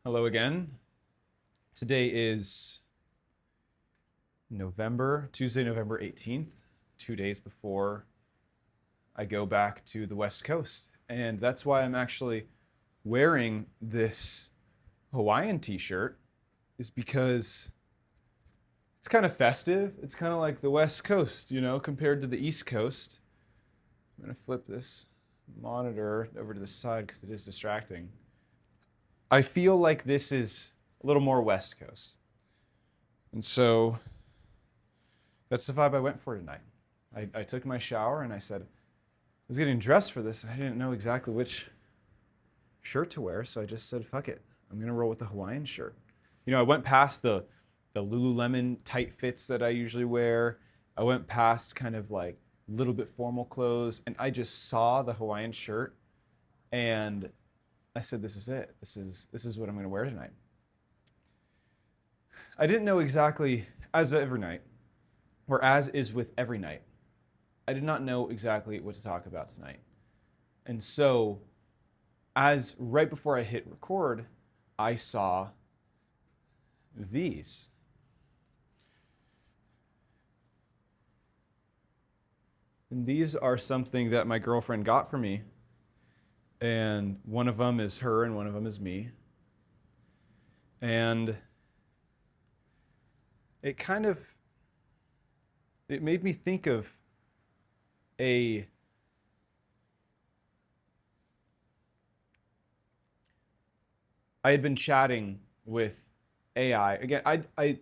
Hello again. Today is Tuesday, November 18th, 2 days before I go back to the West Coast. And that's why I'm actually wearing this Hawaiian t-shirt, is because it's kind of festive. It's kind of like the West Coast, compared to the East Coast. I'm going to flip this monitor over to the side because it is distracting. I feel like this is a little more West Coast. And so that's the vibe I went for tonight. I took my shower and I said, I was getting dressed for this. I didn't know exactly which shirt to wear, so I just said, fuck it. I'm going to roll with the Hawaiian shirt. I went past the Lululemon tight fits that I usually wear. I went past kind of like a little bit formal clothes, and I just saw the Hawaiian shirt, and I said, this is it. This is what I'm going to wear tonight. I didn't know exactly, as every night, or as is with every night, I did not know exactly what to talk about tonight. And so, as right before I hit record, I saw these. And these are something that my girlfriend got for me. And one of them is her and one of them is me. And it made me think of I had been chatting with AI. Again, I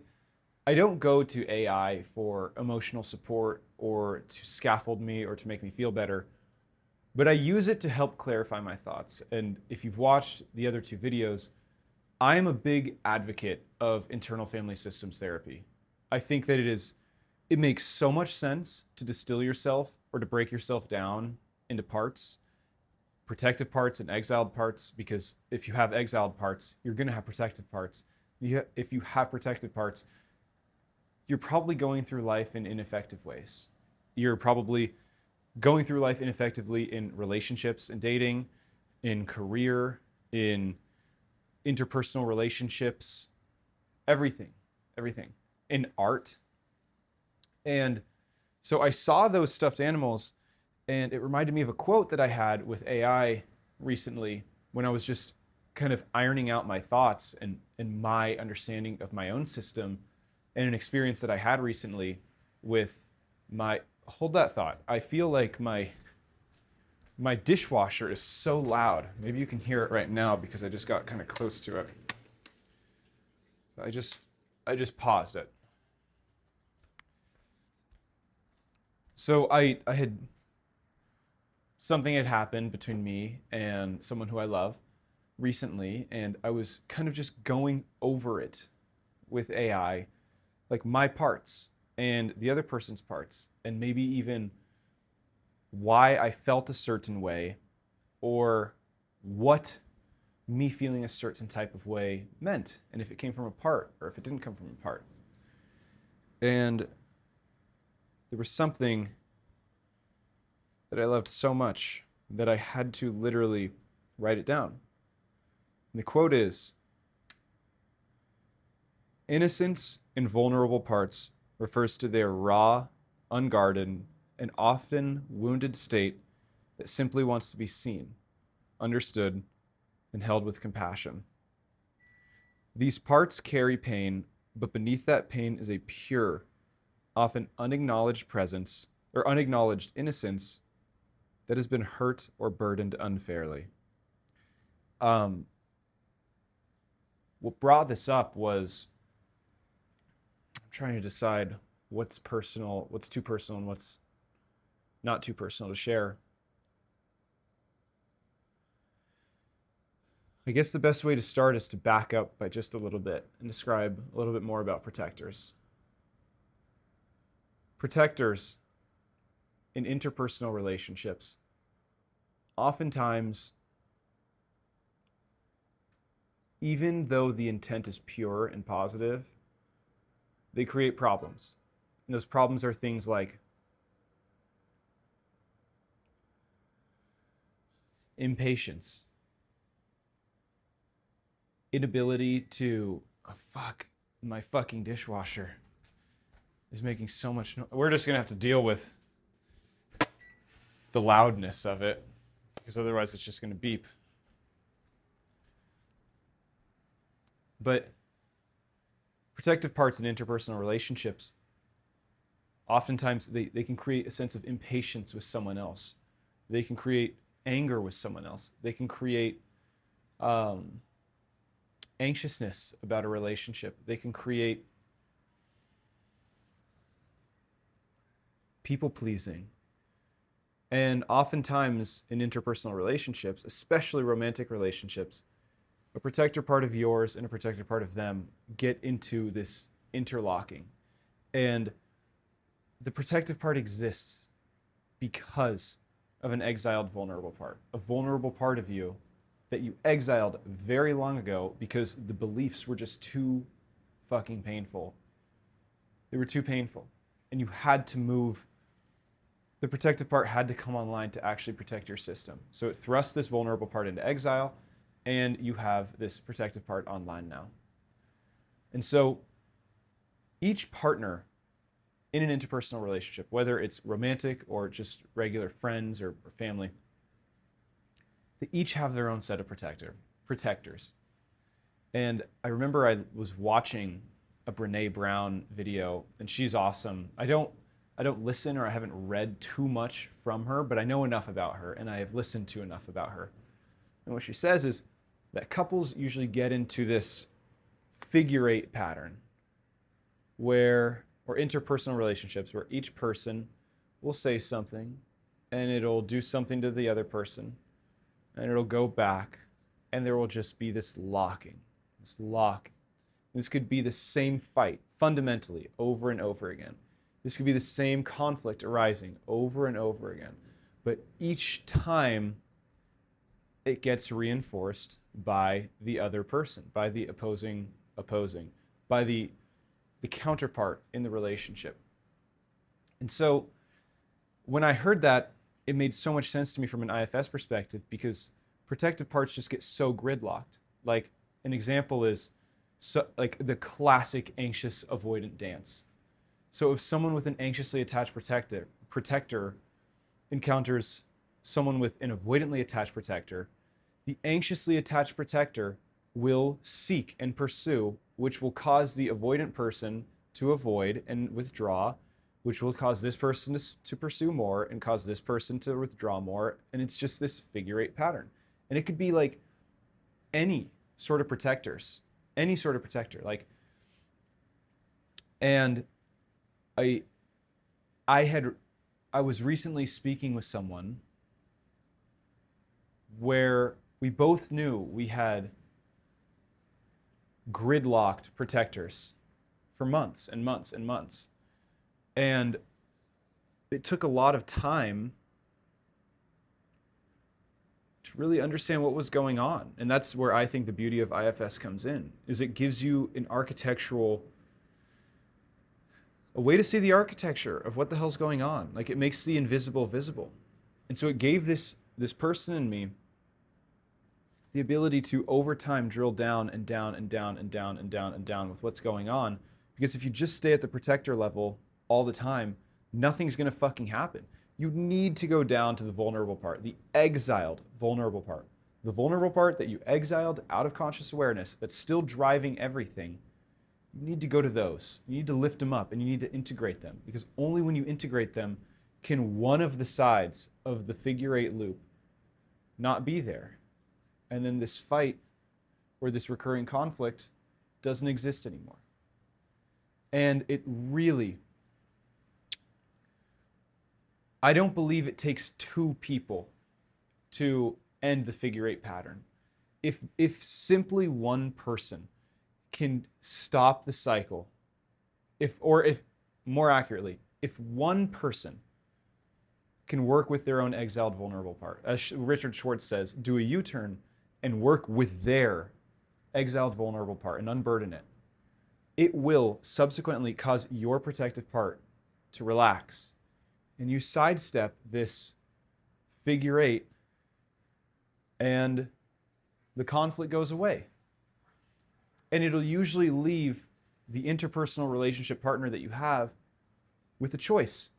don't go to AI for emotional support or to scaffold me or to make me feel better. But I use it to help clarify my thoughts. And if you've watched the other two videos, I am a big advocate of internal family systems therapy. I think that it makes so much sense to distill yourself or to break yourself down into parts, protective parts and exiled parts, because if you have exiled parts, you're going to have protective parts. If you have protective parts, you're probably going through life in ineffective ways. You're probably going through life ineffectively in relationships and dating, in career, in interpersonal relationships, everything, in art. And so I saw those stuffed animals, and it reminded me of a quote that I had with AI recently when I was just kind of ironing out my thoughts and my understanding of my own system, and an experience that I had recently with hold that thought. I feel like my dishwasher is so loud. Maybe you can hear it right now because I just got kind of close to it. I just paused it. So something had happened between me and someone who I love recently, and I was kind of just going over it with AI, like my parts and the other person's parts, and maybe even why I felt a certain way, or what me feeling a certain type of way meant, and if it came from a part or if it didn't come from a part. And there was something that I loved so much that I had to literally write it down. And the quote is, "Innocence in vulnerable parts refers to their raw, unguarded, and often wounded state that simply wants to be seen, understood, and held with compassion. These parts carry pain, but beneath that pain is a pure, often unacknowledged presence or unacknowledged innocence that has been hurt or burdened unfairly." What brought this up was I'm trying to decide what's personal, what's too personal, and what's not too personal to share. I guess the best way to start is to back up by just a little bit and describe a little bit more about protectors. Protectors in interpersonal relationships, oftentimes, even though the intent is pure and positive, they create problems. And those problems are things like impatience, inability to, oh, fuck, my fucking dishwasher is making so much noise. We're just going to have to deal with the loudness of it, because otherwise it's just going to beep. But protective parts in interpersonal relationships, oftentimes they can create a sense of impatience with someone else. They can create anger with someone else. They can create anxiousness about a relationship. They can create people-pleasing. And oftentimes in interpersonal relationships, especially romantic relationships, a protector part of yours and a protector part of them get into this interlocking. And the protective part exists because of an exiled vulnerable part. A vulnerable part of you that you exiled very long ago because the beliefs were just too fucking painful. They were too painful. And you had to move. The protective part had to come online to actually protect your system. So it thrusts this vulnerable part into exile, and you have this protective part online now. And so each partner in an interpersonal relationship, whether it's romantic or just regular friends or family, they each have their own set of protectors. And I remember I was watching a Brené Brown video, and she's awesome. I don't listen, or I haven't read too much from her, but I know enough about her, and I have listened to enough about her. And what she says is that couples usually get into this figure eight pattern or interpersonal relationships, where each person will say something, and it'll do something to the other person, and it'll go back, and there will just be this locking. This could be the same fight, fundamentally, over and over again. This could be the same conflict arising over and over again. But each time it gets reinforced by the other person, by the opposing, by the counterpart in the relationship. And so when I heard that, it made so much sense to me from an IFS perspective, because protective parts just get so gridlocked. Like an example is like the classic anxious avoidant dance. So if someone with an anxiously attached protector encounters someone with an avoidantly attached protector, the anxiously attached protector will seek and pursue, which will cause the avoidant person to avoid and withdraw, which will cause this person to pursue more and cause this person to withdraw more. And it's just this figure eight pattern. And it could be like any sort of protector. Like, and I was recently speaking with someone where we both knew we had gridlocked protectors for months and months and months. And it took a lot of time to really understand what was going on. And that's where I think the beauty of IFS comes in, is it gives you a way to see the architecture of what the hell's going on. Like, it makes the invisible visible. And so it gave this person in me the ability to over time drill down and down and down and down and down and down with what's going on. Because if you just stay at the protector level all the time, nothing's gonna fucking happen. You need to go down to the vulnerable part, the exiled vulnerable part. The vulnerable part that you exiled out of conscious awareness that's still driving everything. You need to go to those. You need to lift them up, and you need to integrate them, because only when you integrate them can one of the sides of the figure eight loop not be there. And then this fight or this recurring conflict doesn't exist anymore. And it really, I don't believe it takes two people to end the figure eight pattern. If simply one person can stop the cycle, if more accurately, if one person can work with their own exiled vulnerable part, as Richard Schwartz says, do a U-turn and work with their exiled vulnerable part and unburden it, it will subsequently cause your protective part to relax, and you sidestep this figure eight, and the conflict goes away. And it'll usually leave the interpersonal relationship partner that you have with a choice.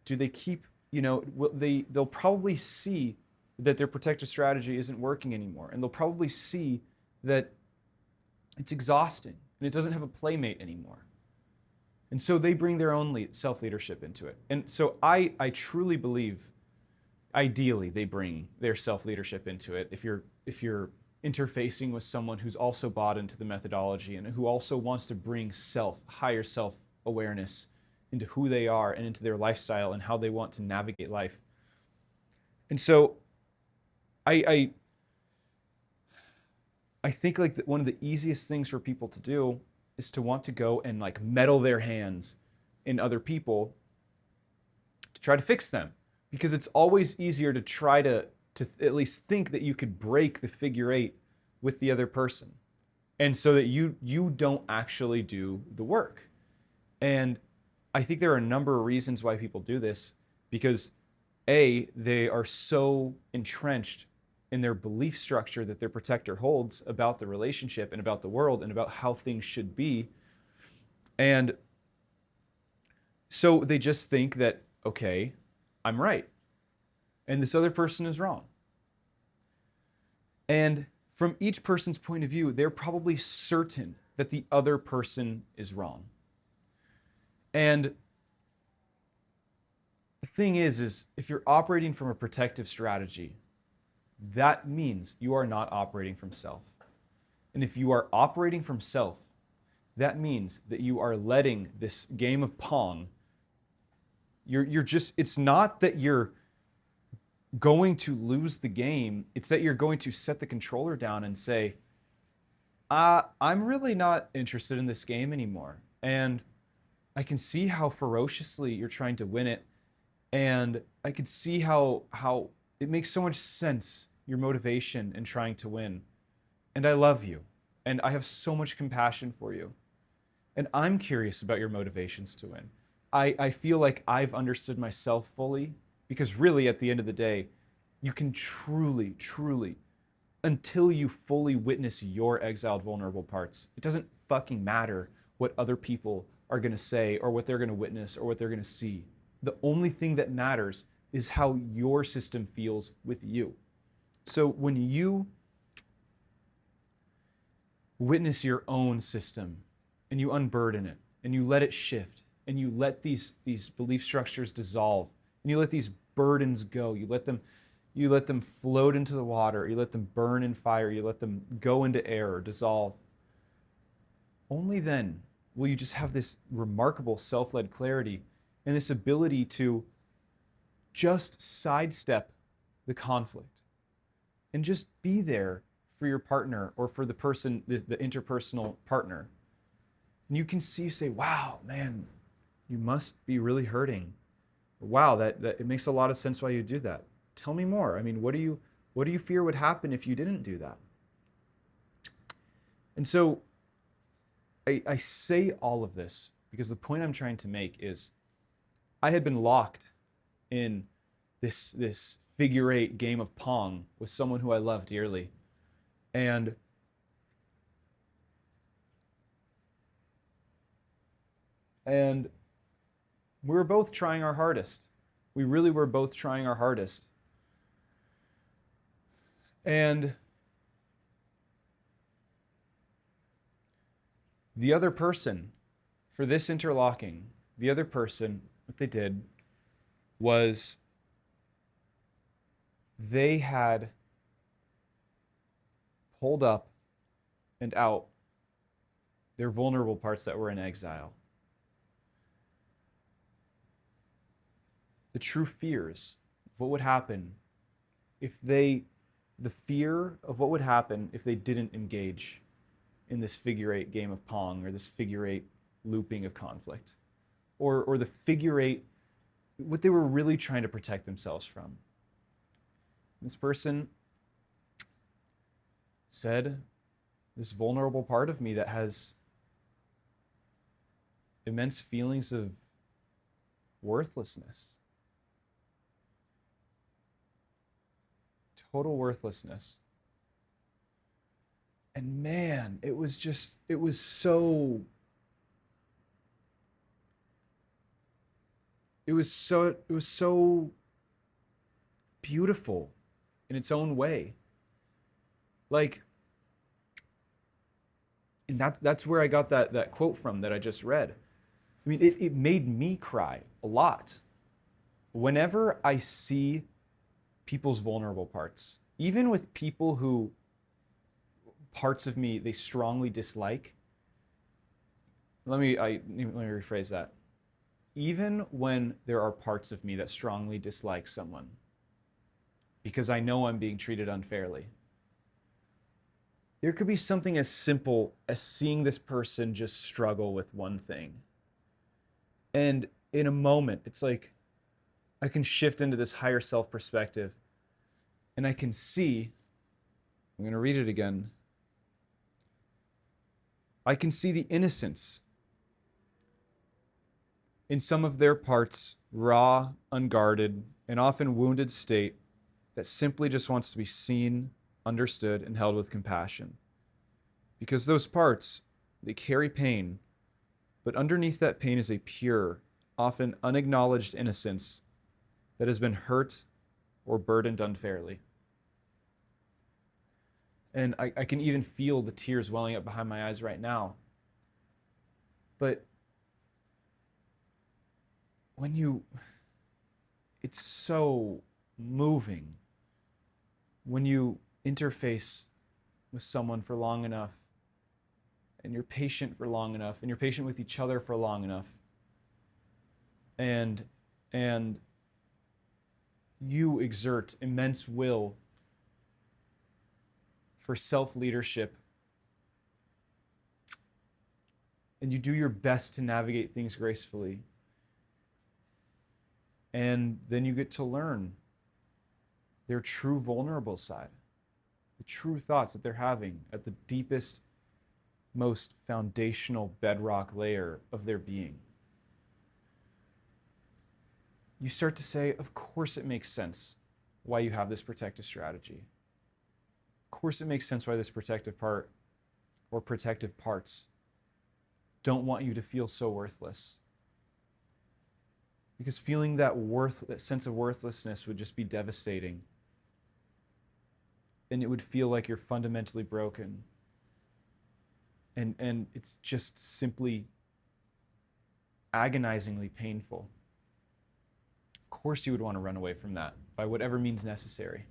Do they keep, they'll probably see that their protective strategy isn't working anymore. And they'll probably see that it's exhausting and it doesn't have a playmate anymore. And so they bring their own self-leadership into it. And so I truly believe, ideally, they bring their self-leadership into it. If you're interfacing with someone who's also bought into the methodology and who also wants to bring higher self-awareness into who they are and into their lifestyle and how they want to navigate life. And so I think like one of the easiest things for people to do is to want to go and like meddle their hands in other people to try to fix them. Because it's always easier to try to at least think that you could break the figure eight with the other person. And so that you don't actually do the work. And I think there are a number of reasons why people do this. Because A, they are so entrenched in their belief structure that their protector holds about the relationship and about the world and about how things should be. And so they just think that, okay, I'm right, and this other person is wrong. And from each person's point of view, they're probably certain that the other person is wrong. And the thing is if you're operating from a protective strategy, that means you are not operating from self. And if you are operating from self, that means that you are letting this game of Pong, it's not that you're going to lose the game, it's that you're going to set the controller down and say, I'm really not interested in this game anymore. And I can see how ferociously you're trying to win it. And I can see how it makes so much sense, your motivation in trying to win. And I love you. And I have so much compassion for you. And I'm curious about your motivations to win. I feel like I've understood myself fully, because really at the end of the day, you can truly, until you fully witness your exiled vulnerable parts, it doesn't fucking matter what other people are going to say or what they're going to witness or what they're going to see. The only thing that matters is how your system feels with you. So when you witness your own system and you unburden it and you let it shift and you let these belief structures dissolve and you let these burdens go, you let them float into the water, you let them burn in fire, you let them go into air or dissolve, only then will you just have this remarkable self-led clarity and this ability to just sidestep the conflict and just be there for your partner or for the person, the interpersonal partner. And you can see, you say, wow, man, you must be really hurting. Wow, that it makes a lot of sense why you do that. Tell me more. I mean, what do you fear would happen if you didn't do that? And so I say all of this because the point I'm trying to make is I had been locked in this figure eight game of Pong with someone who I love dearly. And we were both trying our hardest. We really were both trying our hardest. And the other person, for this interlocking, the other person, what they did was they had pulled up and out their vulnerable parts that were in exile. The true fears of what would happen the fear of what would happen if they didn't engage in this figure eight game of Pong or this figure eight looping of conflict, or the figure eight, what they were really trying to protect themselves from. This person said, this vulnerable part of me that has immense feelings of worthlessness, total worthlessness. And man, it was so beautiful in its own way. Like, and that's where I got that quote from that I just read. I mean, it made me cry a lot. Whenever I see people's vulnerable parts, even with people who parts of me they strongly dislike. Let me rephrase that. Even when there are parts of me that strongly dislike someone, because I know I'm being treated unfairly, there could be something as simple as seeing this person just struggle with one thing. And in a moment, it's like I can shift into this higher self perspective and I can see, I'm going to read it again. I can see the innocence in some of their parts, raw, unguarded, and often wounded state that simply just wants to be seen, understood, and held with compassion. Because those parts, they carry pain, but underneath that pain is a pure, often unacknowledged innocence that has been hurt or burdened unfairly. And I can even feel the tears welling up behind my eyes right now. But it's so moving when you interface with someone for long enough, and you're patient for long enough, and you're patient with each other for long enough, and you exert immense will for self-leadership, and you do your best to navigate things gracefully. And then you get to learn their true vulnerable side, the true thoughts that they're having at the deepest, most foundational bedrock layer of their being. You start to say, of course it makes sense why you have this protective strategy. Of course it makes sense why this protective part or protective parts don't want you to feel so worthless. Because feeling that sense of worthlessness would just be devastating. And it would feel like you're fundamentally broken. And it's just simply agonizingly painful. Of course you would want to run away from that by whatever means necessary.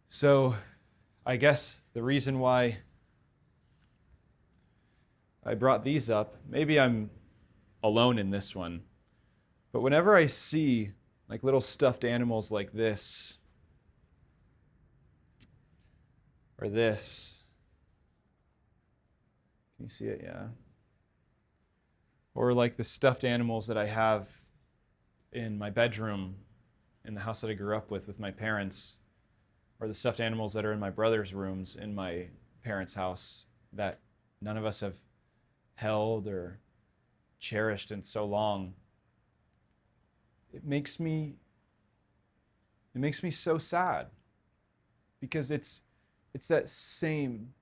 So I guess the reason why I brought these up, maybe I'm alone in this one, but whenever I see like little stuffed animals like this, or this, can you see it? Yeah. Or like the stuffed animals that I have in my bedroom in the house that I grew up with my parents, or the stuffed animals that are in my brother's rooms in my parents' house that none of us have held or cherished in so long. It makes me so sad, because it's that same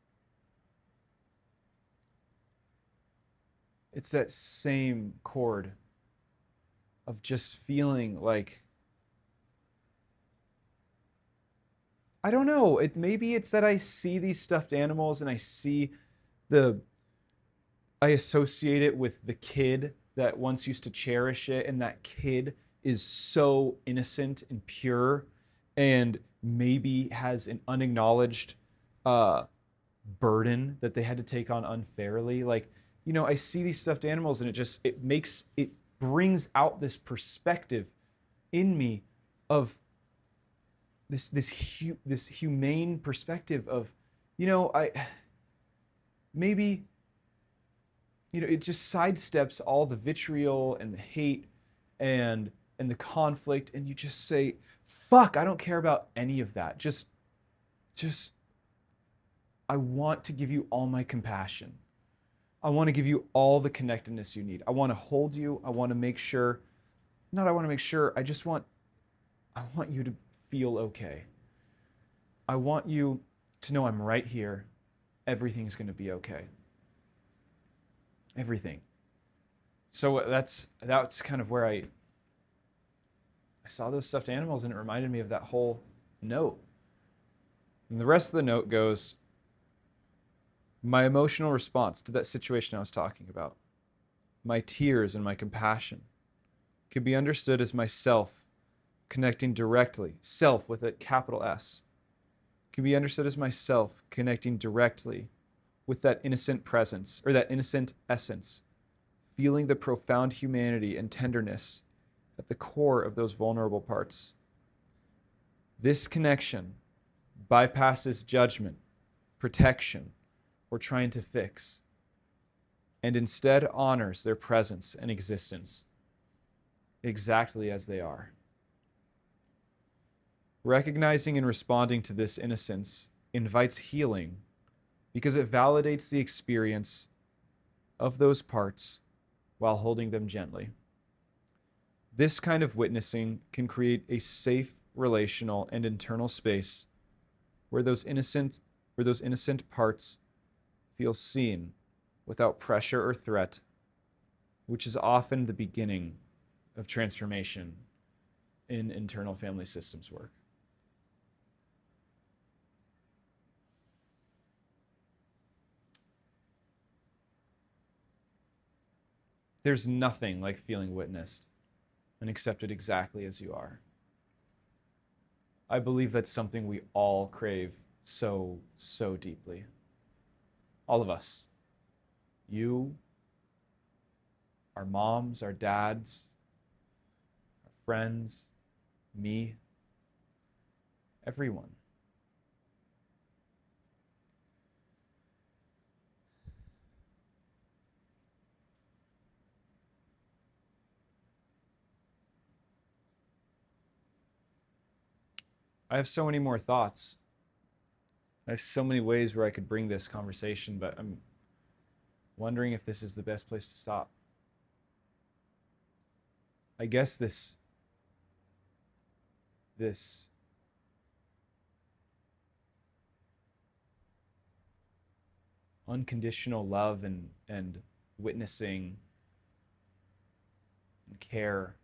chord of just feeling like, I don't know, maybe it's that I see these stuffed animals and I associate it with the kid that once used to cherish it, and that kid is so innocent and pure and maybe has an unacknowledged burden that they had to take on unfairly. Like, I see these stuffed animals and it brings out this perspective in me of this humane perspective of, it just sidesteps all the vitriol and the hate and the conflict, and you just say, fuck, I don't care about any of that. Just I want to give you all my compassion. I want to give you all the connectedness you need. I want to hold you. I want to make sure, I want you to feel okay. I want you to know I'm right here. Everything's going to be okay. Everything. So that's kind of where I saw those stuffed animals, and it reminded me of that whole note. And the rest of the note goes, my emotional response to that situation I was talking about, my tears and my compassion, can be understood as myself connecting directly, self with a capital S, can be understood as myself connecting directly with that innocent presence, or that innocent essence, feeling the profound humanity and tenderness at the core of those vulnerable parts. This connection bypasses judgment, protection, or trying to fix, and instead honors their presence and existence exactly as they are. Recognizing and responding to this innocence invites healing because it validates the experience of those parts while holding them gently. This kind of witnessing can create a safe relational and internal space where those innocent parts feel seen without pressure or threat, which is often the beginning of transformation in internal family systems work. There's nothing like feeling witnessed and accepted exactly as you are. I believe that's something we all crave so, so deeply. All of us. You, our moms, our dads, our friends, me, everyone. I have so many more thoughts. I have so many ways where I could bring this conversation, but I'm wondering if this is the best place to stop. I guess this unconditional love and witnessing and care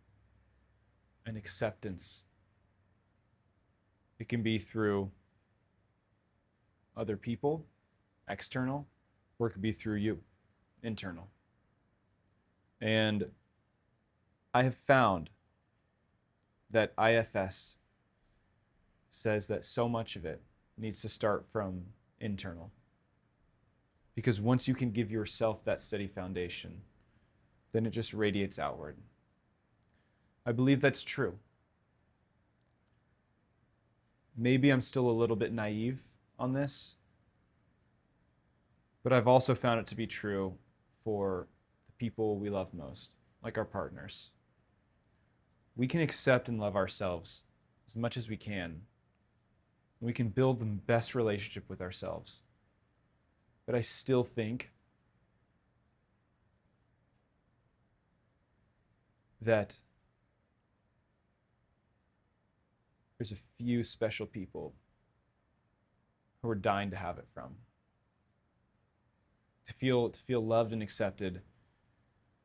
and acceptance, it can be through other people, external, or it could be through you, internal. And I have found that IFS says that so much of it needs to start from internal. Because once you can give yourself that steady foundation, then it just radiates outward. I believe that's true. Maybe I'm still a little bit naive on this, but I've also found it to be true for the people we love most, like our partners. We can accept and love ourselves as much as we can. We can build the best relationship with ourselves. But I still think that there's a few special people who are dying to have it from. To feel loved and accepted,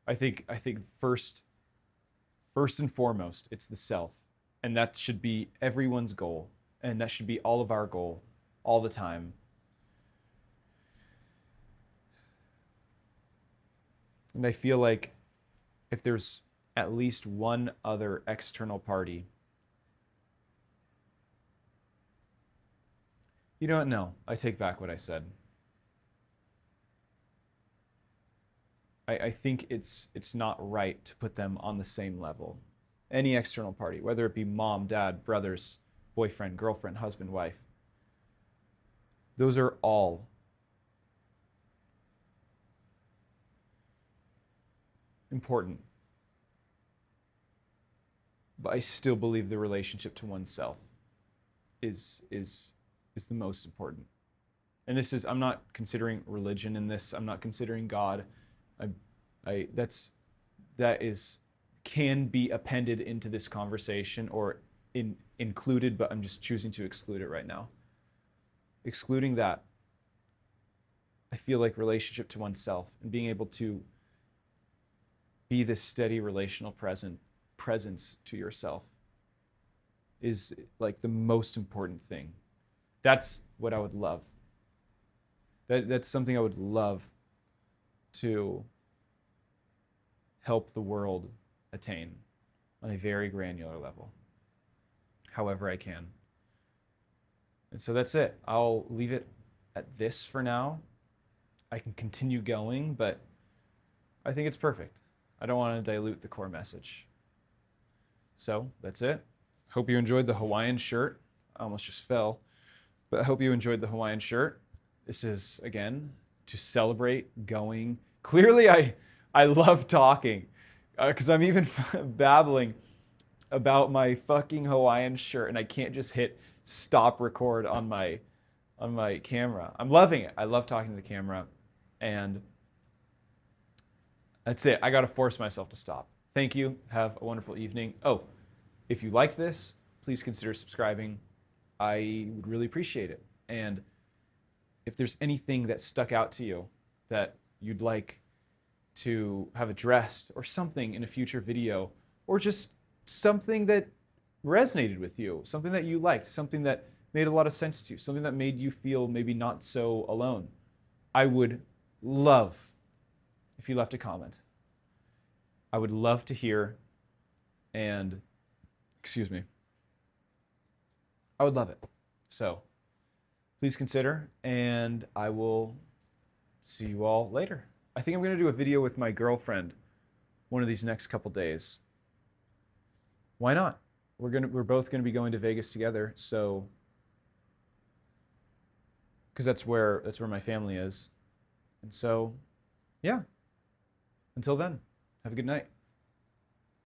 I think first and foremost, it's the self. And that should be everyone's goal. And that should be all of our goal all the time. And I feel like if there's at least one other external party, you know what? No, I take back what I said. I think it's not right to put them on the same level. Any external party, whether it be mom, dad, brothers, boyfriend, girlfriend, husband, wife, those are all important. But I still believe the relationship to oneself is the most important. And this is, I'm not considering religion in this. I'm not considering God. That can be appended into this conversation or included, but I'm just choosing to exclude it right now. excluding that, I feel like relationship to oneself and being able to be this steady relational presence to yourself is like the most important thing. That's what I would love. That's something I would love to help the world attain on a very granular level, however I can. And so that's it. I'll leave it at this for now. I can continue going, but I think it's perfect. I don't want to dilute the core message. So that's it. Hope you enjoyed the Hawaiian shirt. I almost just fell, but I hope you enjoyed the Hawaiian shirt. This is, again, to celebrate going. Clearly, I love talking because I'm even babbling about my fucking Hawaiian shirt, and I can't just hit stop record on my camera. I'm loving it. I love talking to the camera, and that's it. I got to force myself to stop. Thank you. Have a wonderful evening. Oh, if you liked this, please consider subscribing. I would really appreciate it. And if there's anything that stuck out to you that you'd like to have addressed or something in a future video, or just something that resonated with you, something that you liked, something that made a lot of sense to you, something that made you feel maybe not so alone, I would love if you left a comment. I would love to hear, and excuse me, I would love it. So please consider, and I will see you all later. I think I'm going to do a video with my girlfriend one of these next couple days. Why not? We're both going to be going to Vegas together, so because that's where my family is. And so, yeah. Until then, have a good night.